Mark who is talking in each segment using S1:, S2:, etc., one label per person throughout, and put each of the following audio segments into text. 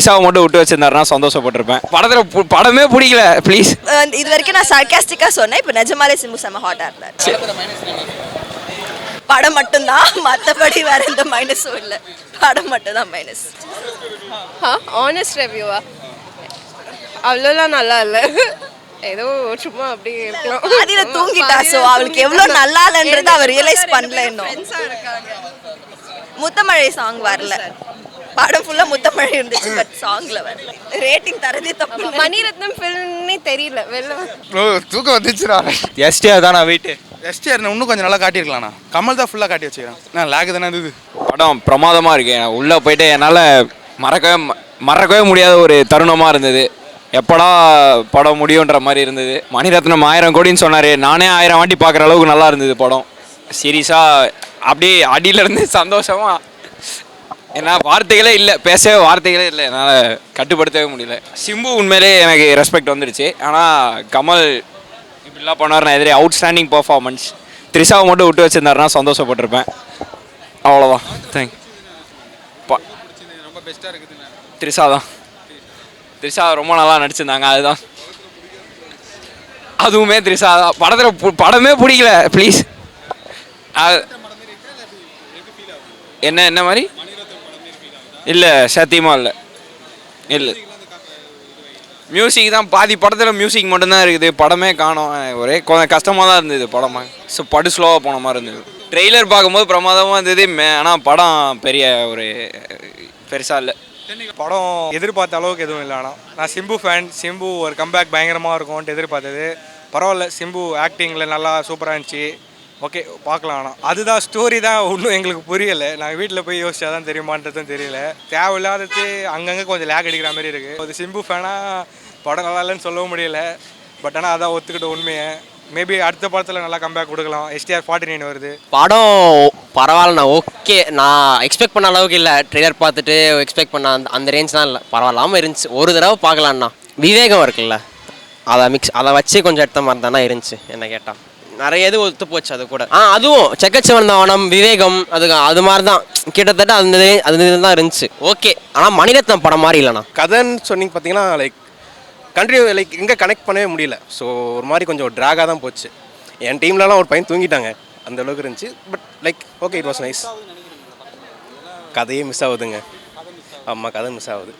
S1: த்ரிஷாவை மட்டும் விட்டு வச்சிருந்தாருன்னா சந்தோஷப்பட்டிருப்பேன். படமே பிடிக்கல ப்ளீஸ்.
S2: இது வரைக்கும் நான் சர்க்காஸ்டிக்காக சொன்னேன், இப்போ நிஜமாலே சிம்பு செம்ம ஹாட்டாக இருந்தார். படம் மட்டும்தான், மற்றபடி வேற எந்த மைனஸும் இல்லை. படம் மட்டும் தான் மைனஸ்.
S3: ஆனஸ்ட் ரிவ்யூவா அவ்வளோலாம் நல்லா இல்லை, ஏதோ சும்மா அப்படி இருக்கலாம்.
S2: அதில தூங்கிட்டா, ஸோ அவளுக்கு எவ்வளோ நல்லா இல்லைன்றது அவர் ரியலைஸ் பண்ணல. இன்னும் முத்தமழை சாங் வரல, படம் ஃபுல்லா முத்தமழை இருந்துச்சு, பட் சாங்ல வரல. ரேட்டிங் தரதே தப்பு.
S3: மணிரத்னம் ஃபில்ம்னே தெரியல, வெளில
S4: தூக்கம் வந்துச்சுடா.
S1: எஸ்டிஆர் தான் நான் வெயிட்டு.
S4: எஸ்டிஆர் இன்னும் கொஞ்சம் நல்லா காட்டியிருக்கலாம்ண்ணா. கமல் தான் ஃபுல்லாக காட்டி வச்சுக்கிறேன். நான் லேக் தானே இருந்தது.
S1: படம் பிரமாதமாக இருக்கு. உள்ளே போயிட்டு என்னால் மறக்கவே முடியாத ஒரு தருணமாக இருந்தது. எப்படா படம் முடியுன்ற மாதிரி இருந்தது. மணிரத்னம் 1000 கோடின்னு சொன்னார். நானே 1000 வாட்டி பார்க்குற அளவுக்கு நல்லா இருந்தது படம். சீரியஸாக அப்படியே அடியிலேருந்து சந்தோஷமாக, ஏன்னா வார்த்தைகளே இல்லை, பேசவே வார்த்தைகளே இல்லை, என்னால் கட்டுப்படுத்தவே முடியல. சிம்பு உண்மையிலே எனக்கு ரெஸ்பெக்ட் வந்துடுச்சு. ஆனால் கமல் இப்படிலாம் பண்ணுவார் நான் எதிரே. Outstanding performance. த்ரிஷாவை மட்டும் விட்டு வச்சிருந்தாருன்னா சந்தோஷப்பட்டிருப்பேன். அவ்வளோதான். தேங்க்.
S4: ரொம்ப பெஸ்ட்டாக இருக்குது.
S1: த்ரிஷா தான். த்ரிஷா ரொம்ப நல்லா நடிச்சிருந்தாங்க, அதுதான். அதுவுமே த்ரிஷா தான். படமே பிடிக்கல ப்ளீஸ். என்ன மாதிரி இல்லை, சத்தியமாக இல்லை. இல்லை, மியூசிக் தான் பாதி படத்தில் மியூசிக் மட்டும்தான் இருக்குது. படமே காணோம். ஒரே கொஞ்சம் கஷ்டமாக தான் இருந்தது படமாக. ஸோ படு ஸ்லோவாக போன மாதிரி இருந்தது. ட்ரெய்லர் பார்க்கும்போது பிரமாதமாக இருந்தது. ஆனால் படம் பெரிய ஒரு பெருசாக இல்லை.
S5: படம் எதிர்பார்த்த அளவுக்கு எதுவும் இல்லை. ஆனால் நான் சிம்பு ஃபேன். சிம்பு ஒரு கம்பேக் பயங்கரமாக இருக்கும்ன்ட்டு எதிர்பார்த்தது. பரவாயில்ல, சிம்பு ஆக்டிங்கில் நல்லா சூப்பராக இருந்துச்சு. ஓகே, பார்க்கலாம். ஆனால் அதுதான் ஸ்டோரி தான் ஒன்றும் எங்களுக்கு புரியலை. நாங்கள் வீட்டில் போய் யோசிச்சா தான் தெரியுமான்றதும் தெரியல. தேவையில்லாதது அங்கங்கே கொஞ்சம் லேக் அடிக்கிற மாதிரி இருக்குது. அது சிம்பு ஃபேனாக படம் நல்லா இல்லைன்னு சொல்லவும் முடியல. பட் ஆனால் அதான் ஒத்துக்கிட்ட உண்மையை. மேபி அடுத்த படத்தில் நல்லா கம்பேக் கொடுக்கலாம். எஸ்டிஆர் 49 வருது.
S6: படம் பரவாயில்லண்ணா, ஓகே. நான் எக்ஸ்பெக்ட் பண்ண அளவுக்கு இல்லை. ட்ரெய்லர் பார்த்துட்டு எக்ஸ்பெக்ட் பண்ண அந்த ரேஞ்ச்லாம் இல்லை, பரவாயில்லாமல் இருந்துச்சு. ஒரு தடவை பார்க்கலாண்ணா. விவேகம் இருக்குல்ல, அதை வச்சு கொஞ்சம் எடுத்த மாதிரி தானே இருந்துச்சு என்ன கேட்டால். நிறைய இது ஒத்து போச்சு அது கூட. அதுவும் செக்கச்சிவந்தவனம், விவேகம், அது மாதிரி தான் கிட்டத்தட்ட அது தான் இருந்துச்சு. ஓகே. ஆனால் மணிரத்னம் படம் மாதிரி இல்லைண்ணா.
S7: கதைன்னு சொன்னீங்க பார்த்தீங்கன்னா, எங்கே கனெக்ட் பண்ணவே முடியல. ஸோ ஒரு மாதிரி கொஞ்சம் ட்ராகாக தான் போச்சு. என் டீம்லலாம் ஒரு பையன் தூங்கிட்டாங்க, அந்த அளவுக்கு இருந்துச்சு. But okay, it was nice. கதையே மிஸ் ஆகுதுங்க. ஆமாம், கதை மிஸ் ஆகுது,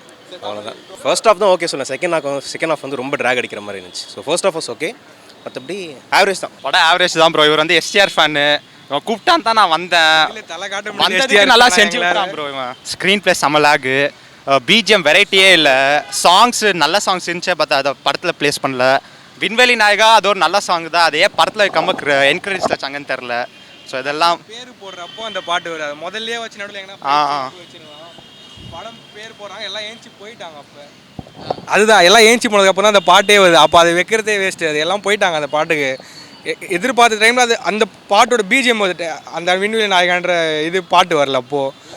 S7: அவ்வளோதான். ஃபர்ஸ்ட் ஹாஃப் தான் ஓகே சொன்னேன். செகண்ட் ஹாஃப் வந்து ரொம்ப ட்ராக் அடிக்கிற மாதிரி இருந்துச்சு. So first half was okay, மற்றபடி ஆவரேஜ் தான்.
S4: படம் ஆவரேஜ் தான் ப்ரோ. இவர் வந்து எஸ்டிஆர் ஃபேனு. கூப்பிட்டான் தான் நான் வந்தேன். நல்லா செஞ்சு விட்டான் ப்ரோ. இவன் ஸ்க்ரீன் பிளே செம்ம லேகு. பிஜிஎம் வெரைட்டியே இல்லை. சாங்ஸு நல்ல சாங்ஸ் இருந்துச்சு, பார்த்தா அதை படத்தில் ப்ளேஸ் பண்ணல. விண்வெளி நாயகா அது ஒரு நல்ல சாங் தான், அதே படத்தில் வைக்காம என்கரேஜ் வச்சாங்கன்னு தெரில. ஸோ இதெல்லாம்
S5: பேர் போடுறப்போ அந்த பாட்டு வராது. முதல்ல வச்சு நடுவில் எங்கன்னா படம் பேர் போடுறாங்க, எல்லாம் ஏஞ்சி போயிட்டாங்க. அப்போ அதுதான் எல்லாம் ஏஞ்சி போனதுக்கப்புறம் தான் அந்த பாட்டே வருது. அப்போ அதை வைக்கிறதே வேஸ்ட்டு. அது எல்லாம் போயிட்டாங்க அந்த பாட்டுக்கு. எதிர்பார்த்த டைமில் அது அந்த பாட்டோட பிஜிஎம் வந்துட்டு அந்த விண்வெளி நாயகான்ற இது பாட்டு வரல. அப்போது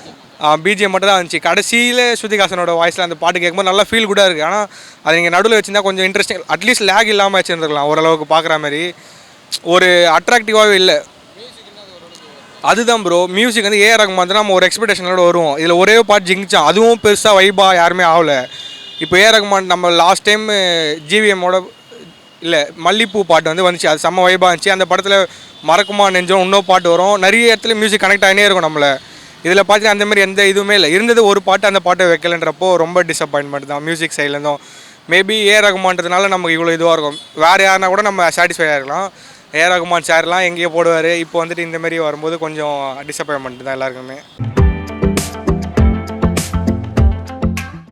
S5: பிஜிஎம் மட்டும் தான் இருந்துச்சு. கடைசியில் ஸ்ருதிஹாசனோட வாய்ஸில் அந்த பாட்டு கேட்கும்போது நல்லா ஃபீல் கூட இருக்குது. ஆனால் அதை நீங்கள் நடுவில் வச்சுருந்தா கொஞ்சம் இன்ட்ரெஸ்டிங், அட்லீஸ்ட் லேக் இல்லாமல் வச்சுருந்துருக்கலாம். ஓரளவுக்கு பார்க்குற மாதிரி ஒரு அட்ராக்டிவாகவே இல்லை. அதுதான் ப்ரோ. மியூசிக் வந்து ஏஆர் ரஹ்மான் வந்து நம்ம ஒரு எக்ஸ்பெக்டேஷனோட வருவோம். இதில் ஒரே பாட்டு ஜிங்கிச்சான், அதுவும் பெருசாக வைபாக யாருமே ஆகலை. இப்போ ஏஆர் ரஹ்மான் நம்ம லாஸ்ட் டைம் ஜிவிஎம்மோட இல்லை மல்லிப்பூ பாட்டு வந்து வந்துச்சு, அது செம்ம வைபாக இருந்துச்சு. அந்த படத்தில் மறக்குமா நெஞ்சம் இன்னொரு பாட்டு வரும். நிறைய இடத்துல மியூசிக் கனெக்ட் ஆகினே இருக்கும் நம்மளை. இதில் பார்த்தீங்கன்னா அந்தமாதிரி எந்த இதுவுமே இல்லை. இருந்தது ஒரு பாட்டு, அந்த பாட்டை வைக்கலன்றப்போ ரொம்ப டிசப்பாயின்மெண்ட் தான் மியூசிக் சைட்லேருந்தும். மேபி ஏஆர் ரஹ்மான்றதுனால நமக்கு இவ்வளோ இதுவாக இருக்கும். வேறு யாருனா கூட நம்ம சாட்டிஸ்ஃபைடாக இருக்கலாம். ஏஆர் ரஹ்மான் சார்லாம் எங்கேயோ போடுவார். இப்போ வந்துட்டு இந்தமாரி வரும்போது கொஞ்சம் டிசப்பாயின்மெண்ட் தான் எல்லாருக்குமே.